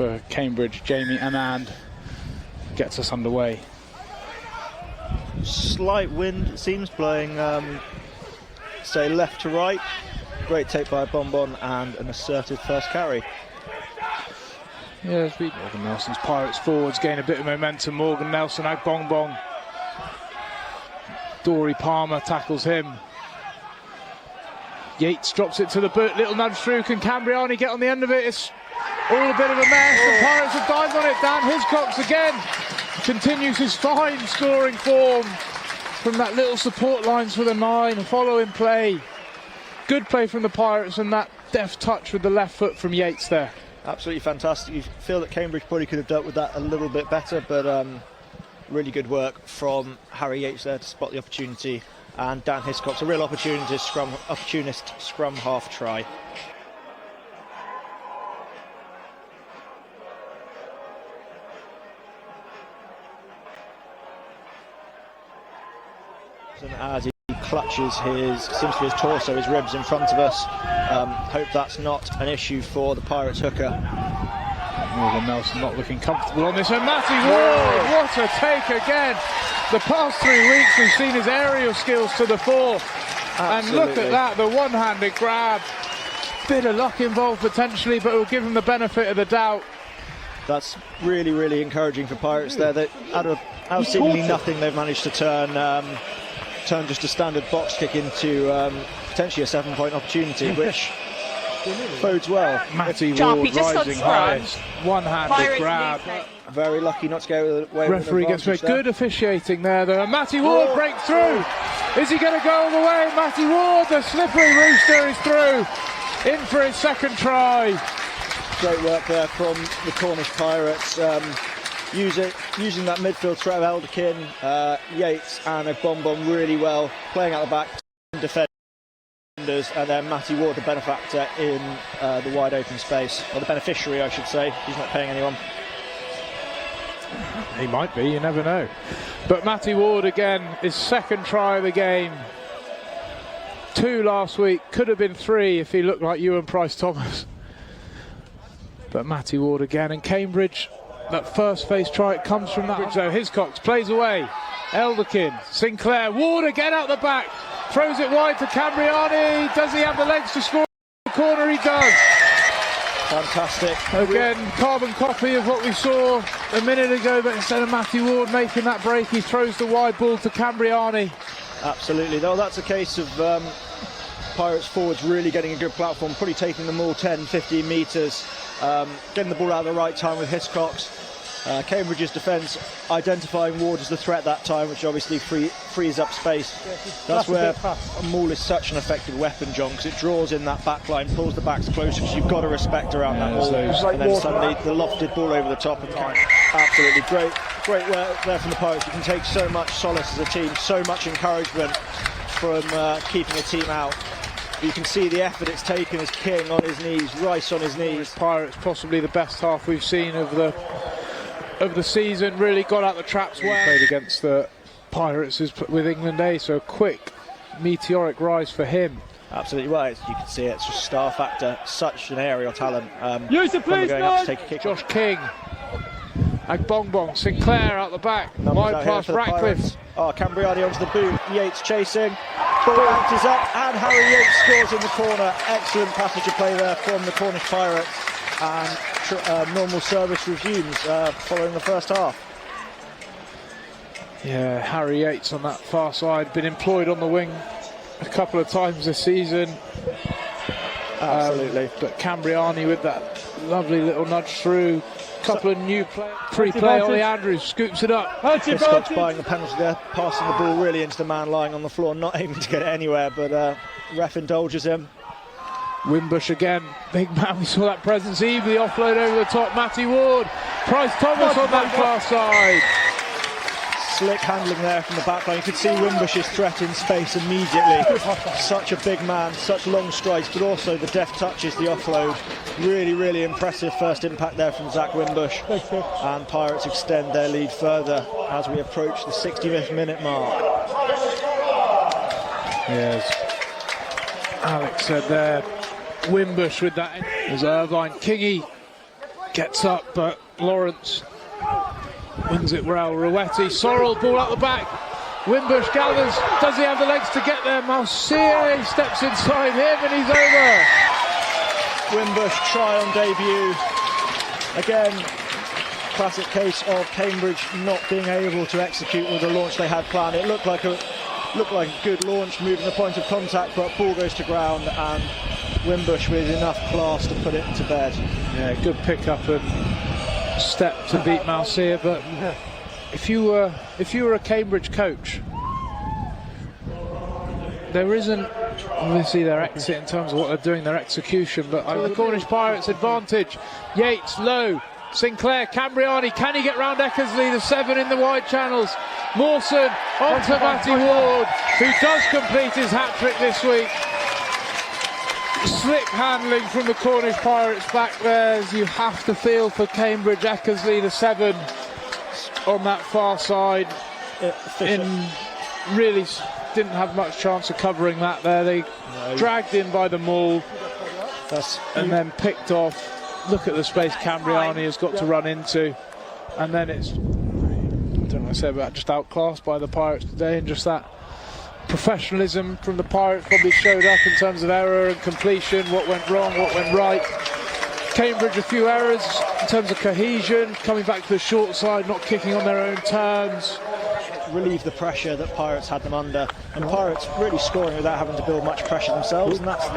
for Cambridge. Jamie Anand gets us underway. Slight wind, it seems, blowing, say, left to right. Great take by Bonbon and an assertive first carry. Yeah, Morgan Nelson's Pirates forwards gain a bit of momentum. Morgan Nelson, Agbongbong. Dory Palmer tackles him. Yates drops it to the boot, little nudge through. Can Cambriani get on the end of it? It's all a bit of a mess. The Pirates have dived on it. Dan Hiscox again continues his fine scoring form from that little support lines for the 9. Following play. Good play from the Pirates and that deft touch with the left foot from Yates there. Absolutely fantastic. You feel that Cambridge probably could have dealt with that a little bit better, but really good work from Harry Yates there to spot the opportunity. And Dan Hiscox, a real opportunist scrum half try. And as he clutches seems to be his torso, his ribs in front of us. Hope that's not an issue for the Pirates hooker. Morgan Nelson not looking comfortable on this, and Matty Ward, what a take again. The past 3 weeks we've seen his aerial skills to the fore. And look at that, the one-handed grab. Bit of luck involved potentially, but it will give him the benefit of the doubt. That's really, really encouraging for Pirates there. That out of seemingly nothing, they've managed to turn just a standard box kick into potentially a 7-point opportunity, which bodes well. Matty Ward rising high, one-handed grab. Very lucky not to go away with an referee gets very there. Good officiating there though. And Matty Ward breaks through. Is he going to go all the way? Matty Ward, the slippery rooster, is through. In for his second try. Great work there from the Cornish Pirates. Using that midfield threat of Elderkin, Yates and Agbongbong really well, playing out the back, defenders, and then Matty Ward, the benefactor in the wide open space, or the beneficiary I should say. He's not paying anyone. He might be, you never know. But Matty Ward again, his second try of the game. 2 last week, could have been 3 if he looked like Ewan Price-Thomas. But Matty Ward again, and Cambridge, that first face try, it comes from that. So Hiscox plays away, Elderkin, Sinclair, Ward again out the back, throws it wide to Cambriani. Does he have the legs to score in the corner? He does. Fantastic. Again, carbon copy of what we saw a minute ago, but instead of Matty Ward making that break, he throws the wide ball to Cambriani. Absolutely, though that's a case of Pirates forwards really getting a good platform, probably taking them all 10-15 metres, getting the ball out at the right time with Hiscox. Cambridge's defence identifying Ward as the threat that time, which obviously frees up space. That's where a maul is such an effective weapon, John, because it draws in that back line, pulls the backs closer, because you've got to respect around that maul. And then suddenly the lofted ball over the top. Absolutely great work there from the Pirates. You can take so much solace as a team, so much encouragement from keeping a team out. You can see the effort it's taken as King on his knees, Rice on his knees. Pirates possibly the best half we've seen of the season, really got out the traps well. Played against the Pirates with England A, so a quick meteoric rise for him. Absolutely right, you can see it's just star factor, such an aerial talent. Use it, please, going up to take a kick. Josh King, Agbongbong, Sinclair out the back, wide pass Ratcliffe. Oh, Cambriani onto the boot, Yates chasing, ball bounces up, and Harry Yates scores in the corner. Excellent passage of play there from the Cornish Pirates, and normal service resumes following the first half. Yeah, Harry Yates on that far side, been employed on the wing a couple of times this season. Absolutely. But Cambriani with that lovely little nudge through. Couple of new free play. Ollie Andrews scoops it up. Hiscox buying the penalty there, passing the ball really into the man lying on the floor, not aiming to get it anywhere, but ref indulges him. Wimbush again, big man, we saw that presence, Eve, the offload over the top, Matty Ward, Price-Thomas on that far side. Slick handling there from the back line. You could see Wimbush's threat in space immediately. Such a big man, such long strides, but also the deft touches, the offload. Really, really impressive first impact there from Zach Wimbush. And Pirates extend their lead further as we approach the 65th minute mark. Yes, Alex said there, Wimbush with that. There's Irvine, Kingy Gets up, but Lawrence wins it well. Ruetti, Sorrell, ball out the back. Wimbush gathers. Does he have the legs to get there? Malsier steps inside him and he's over. Wimbush try on debut. Again, classic case of Cambridge not being able to execute with the launch they had planned. It looked like a good launch, moving the point of contact, but ball goes to ground and Wimbush with enough class to put it to bed. Yeah, good pick up and step to beat Malsier, but if you were a Cambridge coach, there isn't obviously their exit in terms of what they're doing, their execution, but the Cornish Pirates advantage. Yates low, Sinclair, Cambriani, can he get round Eckersley, the 7 in the wide channels? Mawson onto Matty Ward, who does complete his hat-trick this week. Slick handling from the Cornish Pirates back there, as you have to feel for Cambridge. Eckersley, the 7 on that far side, really didn't have much chance of covering that there. They dragged in by the maul and then picked off. Look at the space Cambriani has got to run into, and then it's, I don't know what I say about, just outclassed by the Pirates today, and just that professionalism from the Pirates probably showed up in terms of error and completion, what went wrong, what went right. Cambridge a few errors in terms of cohesion, coming back to the short side, not kicking on their own terms. Relieve the pressure that Pirates had them under, and Pirates really scoring without having to build much pressure themselves, and that's the